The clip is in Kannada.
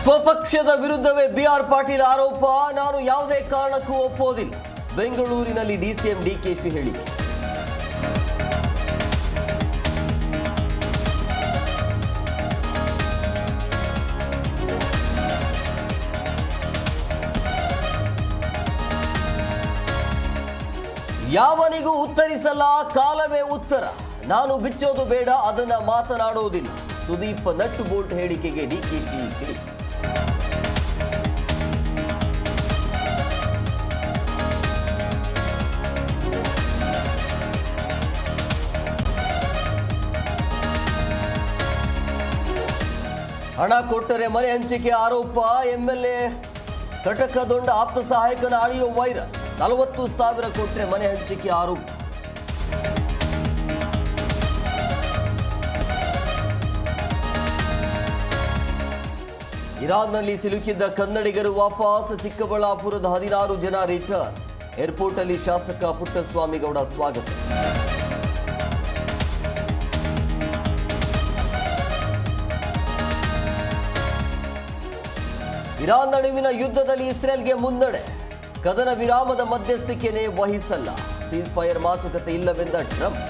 ಸ್ವಪಕ್ಷದ ವಿರುದ್ಧವೇ ಬಿಆರ್ ಪಾಟೀಲ್ ಆರೋಪ. ನಾನು ಯಾವುದೇ ಕಾರಣಕ್ಕೂ ಒಪ್ಪೋದಿಲ್ಲ. ಬೆಂಗಳೂರಿನಲ್ಲಿ ಡಿಸಿಎಂ ಡಿಕೆಶಿ ಹೇಳಿಕೆ. ಯಾವನಿಗೂ ಉತ್ತರಿಸಲ್ಲ, ಕಾಲವೇ ಉತ್ತರ. ನಾನು ಬಿಚ್ಚೋದು ಬೇಡ, ಅದನ್ನ ಮಾತನಾಡೋದಿಲ್ಲ. ಸುದೀಪ್ ನಟ್ ಬೋಲ್ಟ್ ಹೇಳಿಕೆಗೆ ಡಿಕೆಶಿ ಕಿಡಿ. ಹಣ ಕೊಟ್ಟರೆ ಮನೆ ಹಂಚಿಕೆ ಆರೋಪ. ಎಂಎಲ್ಎ ಕಟಕದೊಂಡ ಆಪ್ತ ಸಹಾಯಕನ ಆಡಿಯೋ ವೈರಲ್. 40,000 ಕೊಟ್ಟರೆ ಮನೆ ಹಂಚಿಕೆ ಆರೋಪ. ಇರಾನ್ನಲ್ಲಿ ಸಿಲುಕಿದ್ದ ಕನ್ನಡಿಗರು ವಾಪಸ್. ಚಿಕ್ಕಬಳ್ಳಾಪುರದ 16 ಜನ ರಿಟರ್ನ್. ಏರ್ಪೋರ್ಟ್ ಅಲ್ಲಿ ಶಾಸಕ ಪುಟ್ಟಸ್ವಾಮಿಗೌಡ ಸ್ವಾಗತ. ಇರಾನ್ ನಡುವಿನ ಯುದ್ಧದಲ್ಲಿ ಇಸ್ರೇಲ್ಗೆ ಮುನ್ನಡೆ. ಕದನ ವಿರಾಮದ ಮಧ್ಯಸ್ಥಿಕೆನೇ ವಹಿಸಲ್ಲ. ಸೀಸ್ ಫೈರ್ ಮಾತುಕತೆ ಇಲ್ಲವೆಂದ ಟ್ರಂಪ್.